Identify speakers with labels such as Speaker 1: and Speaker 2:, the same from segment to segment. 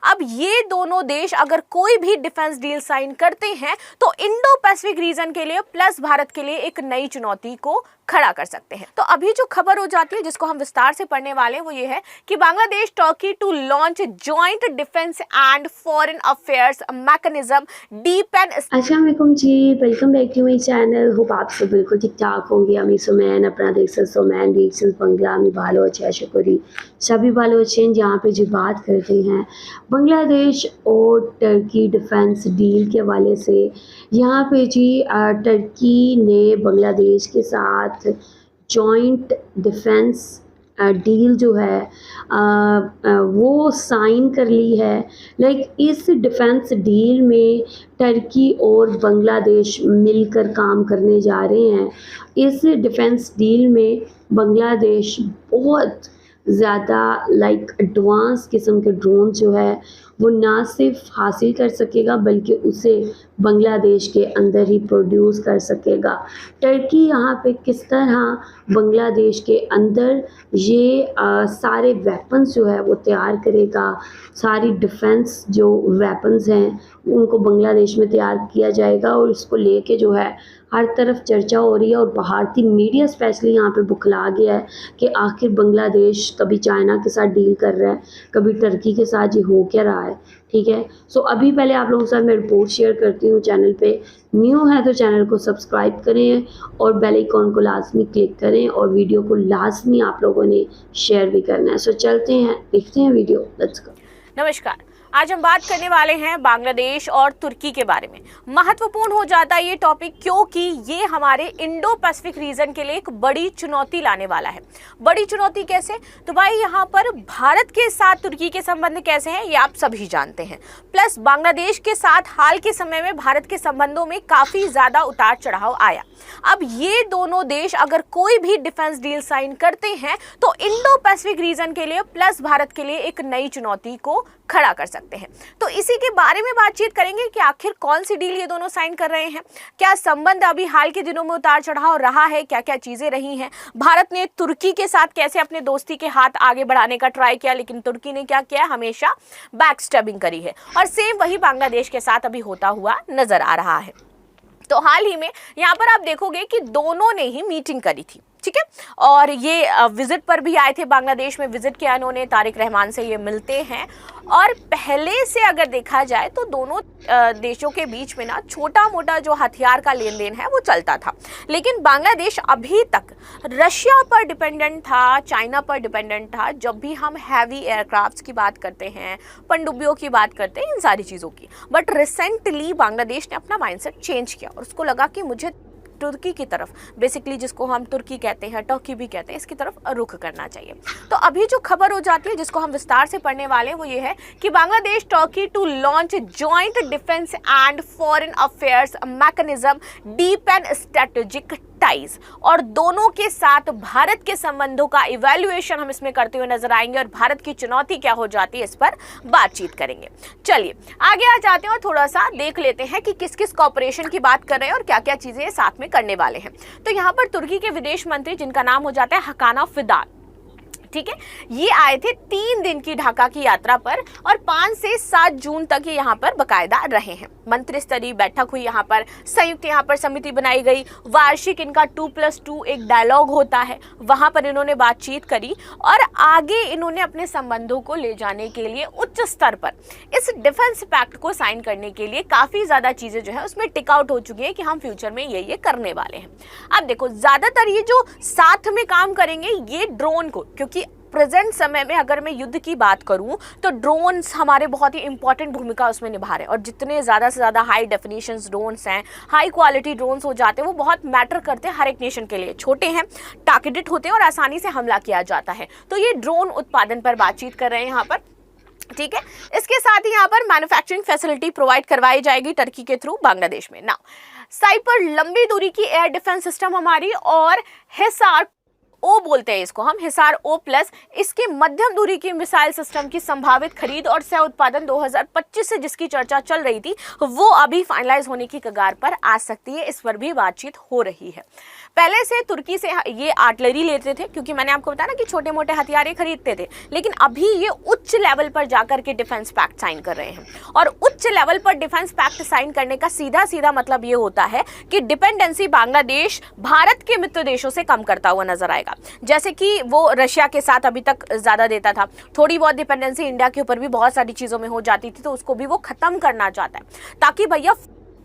Speaker 1: अब ये दोनों देश अगर कोई भी डिफेंस डील साइन करते हैं तो इंडो पैसिफिक रीजन के लिए प्लस भारत के लिए एक नई चुनौती को खड़ा कर सकते हैं। तो अभी जो खबर हो जाती है जिसको हम विस्तार से पढ़ने वाले हैं वो ये है कि Bangladesh Turkey to launch joint defence and foreign affairs mechanism deepen.
Speaker 2: अस्सलाम वालेकुम जी, welcome back to my channel. Hope आप सब बिल्कुल ठीक ठाक होंगे। আমি সুমেন अपना देख सुमेन रिएक्शन बंगला में भालो अच्छे आशा करी सभी भालो अच्छे हैं। जहाँ पे जो बात करते हैं बांग्लादेश और टर्की डिफेंस डील के हवाले से, यहाँ पे जी टर्की ने बांग्लादेश के साथ जॉइंट डिफेंस डील जो है वो साइन कर ली है। इस डिफेंस डील में टर्की और बांग्लादेश मिलकर काम करने जा रहे हैं। इस डिफेंस डील में बांग्लादेश बहुत ज़्यादा एडवांस किस्म के ड्रोन जो है वो ना सिर्फ हासिल कर सकेगा बल्कि उसे बांग्लादेश के अंदर ही प्रोड्यूस कर सकेगा। टर्की यहाँ पे किस तरह बांग्लादेश के अंदर ये सारे वेपन्स जो है वो तैयार करेगा, सारी डिफेंस जो वेपन्स हैं उनको बांग्लादेश में तैयार किया जाएगा और इसको लेके जो है हर तरफ चर्चा हो रही है। और भारतीय मीडिया स्पेशली यहाँ पे बुखला गया है कि आखिर बांग्लादेश कभी चाइना के साथ डील कर रहा है, कभी टर्की के साथ ये हो क्या रहा है। ठीक है, सो अभी पहले आप लोगों के साथ मैं रिपोर्ट शेयर करती हूँ। चैनल पे न्यू है तो चैनल को सब्सक्राइब करें और बेल आइकॉन को लाजमी क्लिक करें और वीडियो को लाजमी आप लोगों ने शेयर भी करना है। सो चलते हैं, देखते हैं वीडियो, लेट्स गो।
Speaker 1: नमस्कार, आज हम बात करने वाले हैं बांग्लादेश और तुर्की के बारे में। महत्वपूर्ण हो जाता है ये टॉपिक क्योंकि ये हमारे इंडो पैसिफिक रीजन के लिए एक बड़ी चुनौती लाने वाला है। बड़ी चुनौती कैसे? तो भाई यहाँ पर भारत के साथ तुर्की के संबंध कैसे हैं ये आप सभी जानते हैं। प्लस बांग्लादेश के साथ हाल के समय में भारत के संबंधों में काफी ज्यादा उतार चढ़ाव आया। अब ये दोनों देश अगर कोई भी डिफेंस डील साइन करते हैं तो इंडो पैसिफिक रीजन के लिए प्लस भारत के लिए एक नई चुनौती को खड़ा कर सकते हैं। तो इसी के बारे में बातचीत करेंगे कि आखिर कौन सी डील ये दोनों साइन कर रहे हैं, क्या संबंध अभी हाल के दिनों में उतार चढ़ाव रहा है, क्या क्या चीजें रही हैं, भारत ने तुर्की के साथ कैसे अपने दोस्ती के हाथ आगे बढ़ाने का ट्राई किया लेकिन तुर्की ने क्या किया, हमेशा बैक स्टैबिंग करी है। और सेम वही बांग्लादेश के साथ अभी होता हुआ नजर आ रहा है। तो हाल ही में यहाँ पर आप देखोगे कि दोनों ने ही मीटिंग करी थी, ठीक है, और ये विजिट पर भी आए थे, बांग्लादेश में विजिट किया इन्होंने, तारिक रहमान से ये मिलते हैं। और पहले से अगर देखा जाए तो दोनों देशों के बीच में ना छोटा मोटा जो हथियार का लेन देन है वो चलता था, लेकिन बांग्लादेश अभी तक रशिया पर डिपेंडेंट था, चाइना पर डिपेंडेंट था। जब भी हम हैवी एयरक्राफ्ट्स की बात करते हैं, पनडुब्बियों की बात करते हैं, इन सारी चीज़ों की, बट रिसेंटली बांग्लादेश ने अपना माइंडसेट चेंज किया और उसको लगा कि मुझे तुर्की की तरफ, बेसिकली जिसको हम तुर्की कहते हैं, टर्की भी कहते हैं, इसकी तरफ रुख करना चाहिए। तो अभी जो खबर हो जाती है जिसको हम विस्तार से पढ़ने वाले हैं वो ये है कि Bangladesh Turkey to launch joint defence and foreign affairs mechanism deepen strategic ties, और दोनों के साथ भारत के संबंधों का इवैल्यूएशन हम इसमें करते हुए नजर आएंगे और भारत की चुनौती क्या हो जाती है इस पर बातचीत करेंगे। चलिए आगे आ जाते हैं और थोड़ा सा देख लेते हैं कि किस किस कॉपरेशन की बात कर रहे हैं और क्या क्या चीजें साथ में करने वाले हैं। तो यहाँ पर तुर्की के विदेश मंत्री जिनका नाम हो जाता है हकाना फिदान, ठीक है, ये आए थे 3 दिन की ढाका की यात्रा पर और 5 से 7 जून तक ये यहाँ पर बकायदा रहे हैं। मंत्री स्तरीय बैठक हुई, यहाँ पर संयुक्त यहाँ पर समिति बनाई गई, वार्षिक इनका 2+2 एक डायलॉग होता है, वहां पर इन्होंने बातचीत करी और आगे इन्होंने अपने संबंधों को ले जाने के लिए उच्च स्तर पर इस डिफेंस पैक्ट को साइन करने के लिए काफी ज्यादा चीजें जो है उसमें टिक आउट हो चुकी है कि हम फ्यूचर में ये करने वाले हैं। अब देखो ज्यादातर ये जो साथ में काम करेंगे ये ड्रोन को, क्योंकि प्रेजेंट समय में अगर मैं युद्ध की बात करूं तो ड्रोन्स हमारे बहुत ही इंपॉर्टेंट भूमिका उसमें निभा रहे हैं और जितने ज़्यादा से ज़्यादा हाई डेफिनेशन ड्रोन्स हैं, हाई क्वालिटी ड्रोन्स हो जाते हैं, वो बहुत मैटर करते हैं हर एक नेशन के लिए। छोटे हैं, टारगेटेड होते हैं और आसानी से हमला किया जाता है। तो ये ड्रोन उत्पादन पर बातचीत कर रहे हैं यहाँ पर, ठीक है। इसके साथ ही यहाँ पर मैन्युफैक्चरिंग फैसिलिटी प्रोवाइड करवाई जाएगी टर्की के थ्रू बांग्लादेश में। ना साइपर लंबी दूरी की एयर डिफेंस सिस्टम हमारी और हिसार ओ बोलते हैं इसको हम, हिसार O+, इसके मध्यम दूरी की मिसाइल सिस्टम की संभावित खरीद और सह उत्पादन 2025 से जिसकी चर्चा चल रही थी वो अभी फाइनलाइज होने की कगार पर आ सकती है, इस पर भी बातचीत हो रही है। पहले से तुर्की से ये आर्टिलरी लेते थे, क्योंकि मैंने आपको बताया ना कि छोटे मोटे हथियार ये खरीदते थे, लेकिन अभी ये उच्च लेवल पर जाकर के डिफेंस पैक्ट साइन कर रहे हैं। और उच्च लेवल पर डिफेंस पैक्ट साइन करने का सीधा सीधा मतलब ये होता है कि डिपेंडेंसी बांग्लादेश भारत के मित्र देशों से कम करता हुआ नजर आएगा। जैसे कि वो रशिया के साथ अभी तक ज्यादा देता था, थोड़ी बहुत डिपेंडेंसी इंडिया के ऊपर भी बहुत सारी चीजों में हो जाती थी, तो उसको भी वो खत्म करना चाहता है, ताकि भैया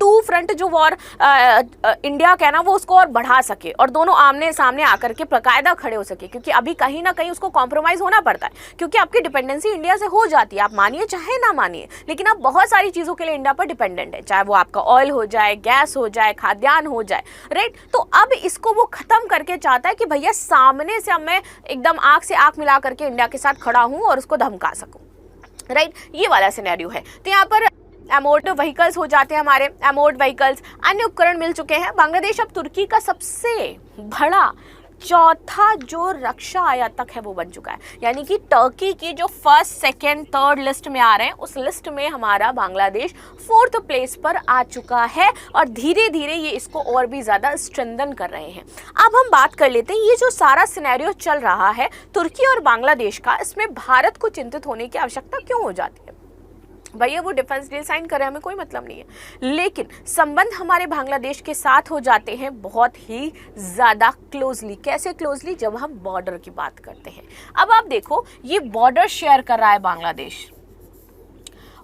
Speaker 1: टू फ्रंट जो वॉर इंडिया का है ना वो उसको और बढ़ा सके और दोनों आमने सामने आकर के बाकायदा खड़े हो सके। क्योंकि अभी कहीं ना कहीं उसको कॉम्प्रोमाइज होना पड़ता है, क्योंकि आपकी डिपेंडेंसी इंडिया से हो जाती है, आप मानिए चाहे ना मानिए, लेकिन आप बहुत सारी चीजों के लिए इंडिया पर डिपेंडेंट है, चाहे वो आपका ऑयल हो जाए, गैस हो जाए, खाद्यान्न हो जाए, राइट। तो अब इसको वो खत्म करके चाहता है कि भैया सामने से अब मैं एकदम आंख से आंख मिला करके इंडिया के साथ खड़ा हूं और उसको धमका सकूं, राइट। ये वाला सिनेरियो है। तो यहाँ पर एमोर्ड व्हीकल्स हो जाते हैं, हमारे एमोर्ड व्हीकल्स, अन्य उपकरण मिल चुके हैं। बांग्लादेश अब तुर्की का सबसे बड़ा चौथा जो रक्षा आयातक है वो बन चुका है, यानी कि टर्की की जो फर्स्ट सेकेंड थर्ड लिस्ट में आ रहे हैं उस लिस्ट में हमारा बांग्लादेश 4th प्लेस पर आ चुका है और धीरे धीरे ये इसको और भी ज्यादा स्ट्रेंथन कर रहे हैं। अब हम बात कर लेते हैं ये जो सारा सिनेरियो चल रहा है तुर्की और बांग्लादेश का, इसमें भारत को चिंतित होने की आवश्यकता क्यों हो जाती है। भैया वो डिफेंस डील साइन करे, हमें कोई मतलब नहीं है, लेकिन संबंध हमारे बांग्लादेश के साथ हो जाते हैं बहुत ही ज़्यादा क्लोजली। कैसे क्लोजली? जब हम बॉर्डर की बात करते हैं। अब आप देखो ये बॉर्डर शेयर कर रहा है बांग्लादेश,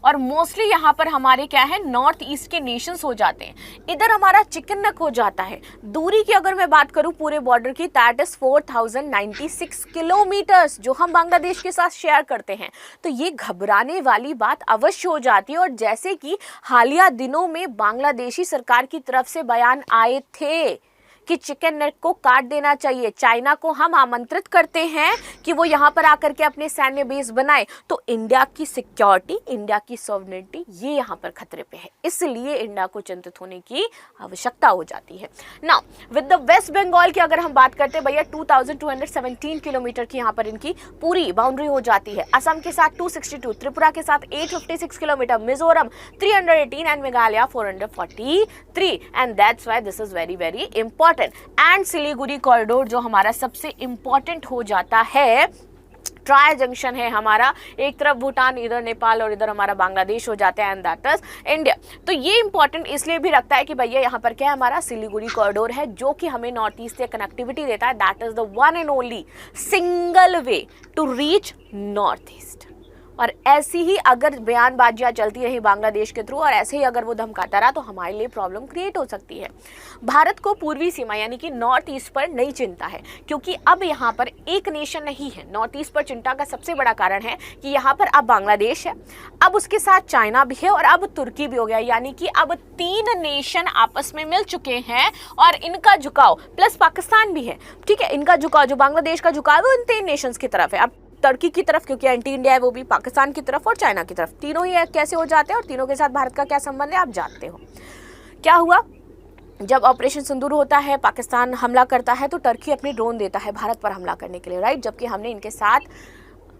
Speaker 1: और मोस्टली यहाँ पर हमारे क्या है, नॉर्थ ईस्ट के नेशंस हो जाते हैं। इधर हमारा चिकन नेक हो जाता है। दूरी की अगर मैं बात करूँ पूरे बॉर्डर की, दैट इज 4096 किलोमीटर्स जो हम बांग्लादेश के साथ शेयर करते हैं। तो ये घबराने वाली बात अवश्य हो जाती है। और जैसे कि हालिया दिनों में बांग्लादेशी सरकार की तरफ से बयान आए थे कि चिकन नेक को काट देना चाहिए, चाइना को हम आमंत्रित करते हैं कि वो यहाँ पर आकर के अपने सैन्य बेस बनाए, तो इंडिया की सिक्योरिटी, इंडिया की सॉवरेनिटी ये यहाँ पर खतरे पे है, इसलिए इंडिया को चिंतित होने की आवश्यकता हो जाती है। Now with the West Bengal की अगर हम बात करते हैं भैया 2217 किलोमीटर की यहाँ पर इनकी पूरी बाउंड्री हो जाती है। असम के साथ 262, त्रिपुरा के साथ 856 kilometre, Mizoram 318 and Meghalaya 443, and that's why this is very very important. And Siliguri corridor जो हमारा सबसे इंपॉर्टेंट हो जाता है, ट्राई जंक्शन है हमारा, एक तरफ भूटान, इधर नेपाल और इधर हमारा बांग्लादेश हो जाता है, एंड दैट इज इंडिया। तो ये इंपॉर्टेंट इसलिए भी रखता है कि भैया यहाँ पर क्या है, हमारा सिलीगुड़ी कॉरिडोर है जो कि हमें नॉर्थ ईस्ट से कनेक्टिविटी देता है। That is the one and only single way to reach North East. और ऐसी ही अगर बयानबाजियां चलती रही बांग्लादेश के थ्रू और ऐसे ही अगर वो धमकाता रहा तो हमारे लिए प्रॉब्लम क्रिएट हो सकती है। भारत को पूर्वी सीमा यानी कि नॉर्थ ईस्ट पर नई चिंता है, क्योंकि अब यहाँ पर एक नेशन नहीं है। नॉर्थ ईस्ट पर चिंता का सबसे बड़ा कारण है कि यहाँ पर अब बांग्लादेश है, अब उसके साथ चाइना भी है और अब तुर्की भी हो गया, यानी कि अब 3 नेशन आपस में मिल चुके हैं और इनका झुकाव प्लस पाकिस्तान भी है, ठीक है। इनका झुकाव जो बांग्लादेश का झुकाव है वो इन 3 नेशंस की तरफ है। अब तुर्की की तरफ क्योंकि एंटी इंडिया है, वो भी पाकिस्तान की तरफ और चाइना की तरफ, तीनों ही कैसे हो जाते हैं और तीनों के साथ भारत का क्या संबंध है आप जानते हो। क्या हुआ जब ऑपरेशन सिंदूर होता है, पाकिस्तान हमला करता है तो टर्की अपने ड्रोन देता है भारत पर हमला करने के लिए, राइट। जबकि हमने इनके साथ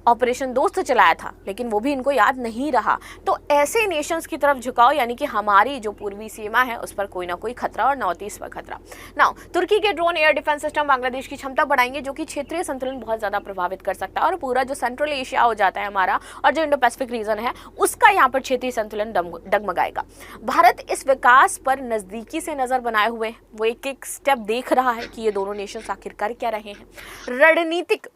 Speaker 1: ऑपरेशन दोस्त चलाया था, लेकिन वो भी इनको याद नहीं रहा। तो ऐसे नेशंस की तरफ झुकाओ, यानी कि हमारी जो पूर्वी सीमा है उस पर कोई ना कोई खतरा और नॉर्थ ईस्ट पर खतरा। नाउ तुर्की के drone air defence system Bangladesh की क्षमता बढ़ाएंगे, जो कि क्षेत्रीय संतुलन बहुत ज्यादा प्रभावित कर सकता है और पूरा जो सेंट्रल एशिया हो जाता है हमारा और जो इंडो पैसिफिक रीजन है उसका यहाँ पर क्षेत्रीय संतुलन डगमगाएगा। भारत इस विकास पर नजदीकी से नजर बनाए हुए वो एक एक स्टेप देख रहा है कि ये दोनों नेशंस आखिरकार क्या रहे हैं। रणनीतिक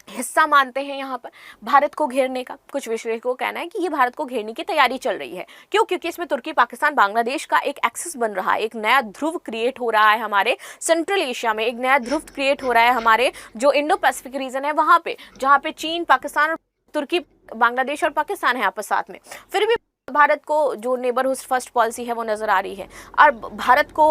Speaker 1: हिस्सा मानते हैं यहाँ पर भारत को घेरने का। कुछ विश्लेषकों का कहना है कि ये भारत को घेरने की तैयारी चल रही है। क्यों? क्योंकि इसमें तुर्की, पाकिस्तान, बांग्लादेश का एक एक्सेस बन रहा है, एक नया ध्रुव क्रिएट हो रहा है हमारे सेंट्रल एशिया में, एक नया ध्रुव क्रिएट हो रहा है हमारे जो इंडो पैसिफिक रीजन है वहाँ पे, जहाँ पे चीन, पाकिस्तान, तुर्की, बांग्लादेश और पाकिस्तान है आपस साथ में। फिर भी भारत को जो नेबरहुड फर्स्ट पॉलिसी है वो नज़र आ रही है और भारत को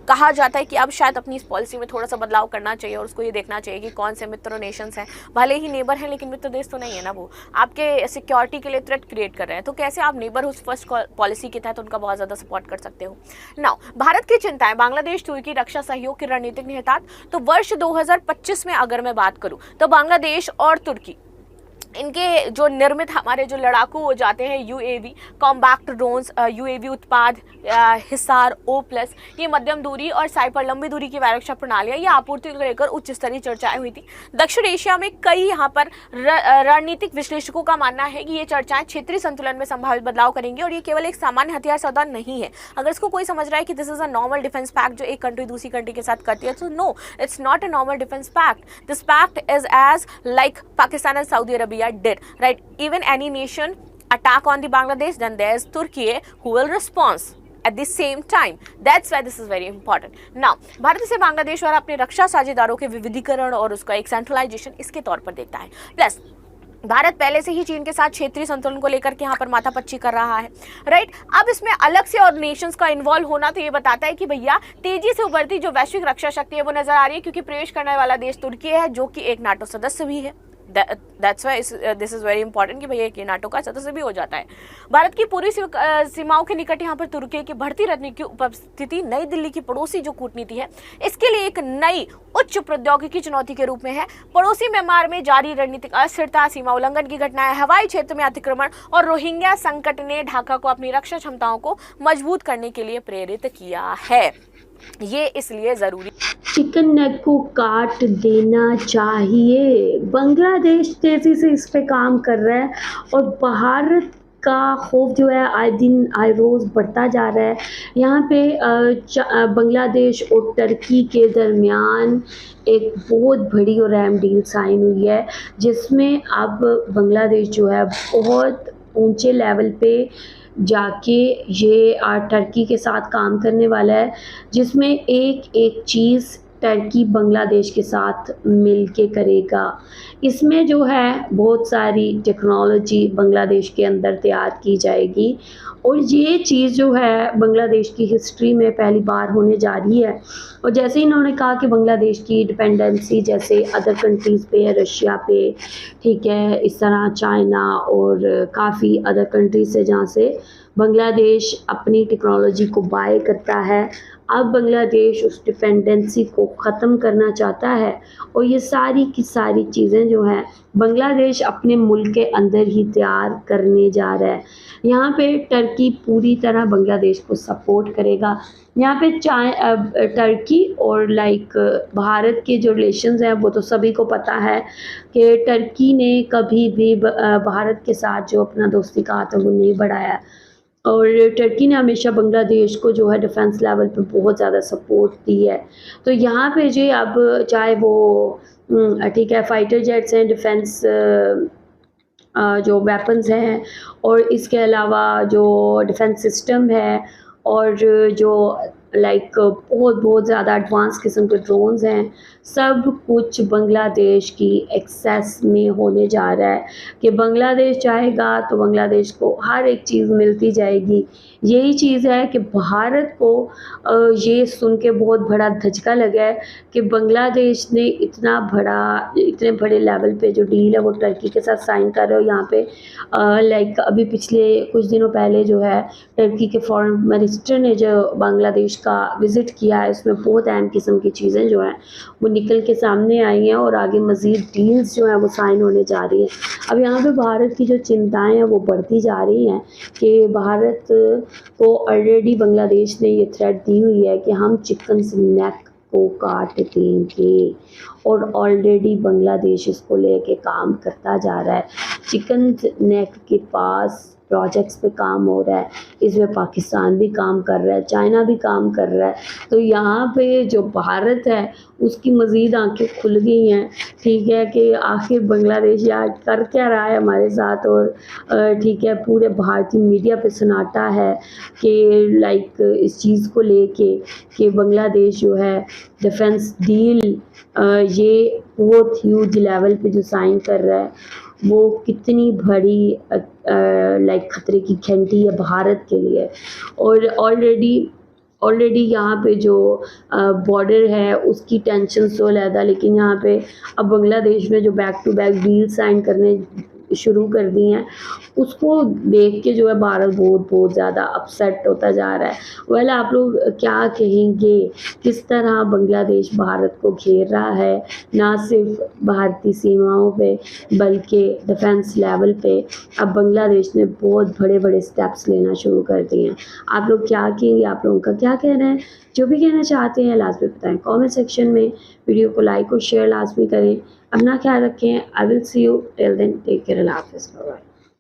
Speaker 1: कहा जाता है कि अब शायद अपनी इस पॉलिसी में थोड़ा सा बदलाव करना चाहिए और उसको ये देखना चाहिए कि कौन से मित्र नेशंस हैं, भले ही नेबर हैं लेकिन मित्र देश तो नहीं है ना, वो आपके सिक्योरिटी के लिए थ्रेट क्रिएट कर रहे हैं। तो कैसे आप नेबरहुड फर्स्ट पॉलिसी के तहत उनका बहुत ज़्यादा सपोर्ट कर सकते हो। नाउ भारत की चिंताएं, बांग्लादेश तुर्की रक्षा सहयोग के रणनीतिक निहितार्थ। तो वर्ष 2025 में अगर मैं बात करूँ तो बांग्लादेश और तुर्की इनके जो निर्मित हमारे जो लड़ाकू हो जाते हैं यूएवी, कॉम्बैक्ट ड्रोन्स, यूएवी उत्पाद, हिसार O+, ये मध्यम दूरी और साइपर लंबी दूरी की रक्षा प्रणालियां, ये आपूर्ति को लेकर उच्च स्तरीय चर्चाएं हुई थी। दक्षिण एशिया में कई यहाँ पर रणनीतिक विश्लेषकों का मानना है कि ये चर्चाएं क्षेत्रीय संतुलन में संभावित बदलाव करेंगी और ये केवल एक सामान्य हथियार सौदा नहीं है। अगर इसको कोई समझ रहा है कि this is a normal defence pact जो एक कंट्री दूसरी कंट्री के साथ करती है, तो no, it's not a normal defence pact. This pact is as like Pakistan and Saudi Arabia did, right? Even any nation attack on the Bangladesh, then there's Turkey who will respond at the same time. That's why this is very important. Now, Bharat से बांग्लादेश और अपने रक्षा साझेदारों के विविधीकरण और उसका एक centralisation इसके तौर पर देखता है। प्लस भारत पहले से ही चीन के साथ क्षेत्रीय संतुलन को लेकर के यहाँ पर माथापच्ची कर रहा है, राइट। अब इसमें अलग से और नेशंस का इन्वॉल्व होना तो ये बताता है कि भैया तेजी से उभरती जो वैश्विक रक्षा शक्ति है वो नजर आ रही है, क्योंकि प्रवेश करने वाला देश तुर्की है जो कि एक नाटो सदस्य भी है। That's why this is very important कि भैया ये नाटो का सदस्य भी हो जाता है। भारत की पूरी सीमाओं के निकट यहाँ पर तुर्की की बढ़ती रणनीतिक उपस्थिति नई दिल्ली की पड़ोसी जो कूटनीति है इसके लिए एक नई उच्च प्रौद्योगिकी चुनौती के रूप में है। पड़ोसी म्यांमार में जारी रणनीतिक अस्थिरता, सीमा उल्लंघन की घटनाएं, हवाई क्षेत्र में अतिक्रमण और रोहिंग्या संकट ने ढाका को अपनी रक्षा क्षमताओं को मजबूत करने के लिए प्रेरित किया है। ये इसलिए जरूरी।
Speaker 2: चिकन नेक को काट देना चाहिए। बांग्लादेश तेजी से इस पे काम कर रहा है और भारत का खौफ जो है आए दिन आए रोज़ बढ़ता जा रहा है। यहाँ पे बांग्लादेश और टर्की के दरमियान एक बहुत बड़ी और अहम डील साइन हुई है, जिसमें अब बांग्लादेश जो है बहुत ऊंचे लेवल पे जाके ये टर्की के साथ काम करने वाला है, जिसमें एक एक चीज़ टर्की बांग्लादेश के साथ मिल के करेगा। इसमें जो है बहुत सारी टेक्नोलॉजी बांग्लादेश के अंदर तैयार की जाएगी और ये चीज़ जो है बांग्लादेश की हिस्ट्री में पहली बार होने जा रही है। और जैसे इन्होंने कहा कि बांग्लादेश की डिपेंडेंसी जैसे अदर कंट्रीज़ पे है, रशिया पे, ठीक है, इस तरह चाइना और काफ़ी अदर कंट्रीज से जहाँ से बांग्लादेश अपनी टेक्नोलॉजी को बाय करता है, अब बांग्लादेश उस डिपेंडेंसी को ख़त्म करना चाहता है और ये सारी की सारी चीज़ें जो हैं बांग्लादेश अपने मुल्क के अंदर ही तैयार करने जा रहा है। यहाँ पे टर्की पूरी तरह बांग्लादेश को सपोर्ट करेगा। यहाँ पे टर्की और भारत के जो रिलेशंस हैं वो तो सभी को पता है कि टर्की ने कभी भी भारत के साथ जो अपना दोस्ती का हाथ है वो नहीं बढ़ाया और टर्की ने हमेशा बांग्लादेश को जो है डिफेंस लेवल पे बहुत ज़्यादा सपोर्ट दी है। तो यहाँ पे जो अब चाहे वो ठीक है फाइटर जेट्स हैं, डिफेंस जो वेपन्स हैं और इसके अलावा जो डिफेंस सिस्टम है और जो बहुत ज़्यादा एडवांस किस्म के ड्रोन्स हैं, सब कुछ बांग्लादेश की एक्सेस में होने जा रहा है कि बांग्लादेश चाहेगा तो बांग्लादेश को हर एक चीज़ मिलती जाएगी। यही चीज़ है कि भारत को ये सुन के बहुत बड़ा धचका लगा है कि बांग्लादेश ने इतने बड़े लेवल पे जो डील है वो टर्की के साथ साइन कर रहे हो। यहाँ पे अभी पिछले कुछ दिनों पहले जो है टर्की के फॉरेन मिनिस्टर ने जो बांग्लादेश का विज़िट किया है, उसमें बहुत अहम किस्म की चीज़ें जो हैं वो निकल के सामने आई हैं और आगे मज़ीद डील्स जो हैं वो साइन होने जा रही हैं। अब यहाँ पे भारत की जो चिंताएं हैं वो बढ़ती जा रही हैं कि भारत को ऑलरेडी बांग्लादेश ने ये थ्रेट दी हुई है कि हम चिकन नेक को काट देंगे और ऑलरेडी बांग्लादेश इसको लेके काम करता जा रहा है। चिकन नेक के पास प्रोजेक्ट्स पे काम हो रहा है, इसमें पाकिस्तान भी काम कर रहा है, चाइना भी काम कर रहा है। तो यहाँ पे जो भारत है उसकी मज़ीद आंखें खुल गई हैं, ठीक है, कि आखिर बांग्लादेश यार कर क्या रहा है हमारे साथ। और ठीक है, पूरे भारतीय मीडिया पे सन्नाटा है कि इस चीज़ को लेके कि बांग्लादेश जो है डिफेंस डील ये बहुत ह्यूज लेवल पे जो साइन कर रहा है वो कितनी बड़ी खतरे की घंटी है भारत के लिए। और ऑलरेडी यहाँ पे जो बॉर्डर है उसकी टेंशन तो अलहदा, लेकिन यहाँ पे अब बांग्लादेश में जो back to back deal sign करने शुरू कर दी हैं, उसको देख के जो है भारत बहुत ज़्यादा अपसेट होता जा रहा है। वेल आप लोग क्या कहेंगे, किस तरह बांग्लादेश भारत को घेर रहा है, ना सिर्फ भारतीय सीमाओं पे बल्कि डिफेंस लेवल पे अब बांग्लादेश ने बहुत बड़े स्टेप्स लेना शुरू कर दिए हैं। आप लोग क्या कहेंगे, आप लोगों का क्या कहना है? जो भी कहना चाहते हैं लाजमी बताएं कमेंट सेक्शन में। वीडियो को लाइक और शेयर लाजमी करें। अपना ख्याल रखें। I will see you till then, take care, अल्लाह हाफ़िज़, बाय।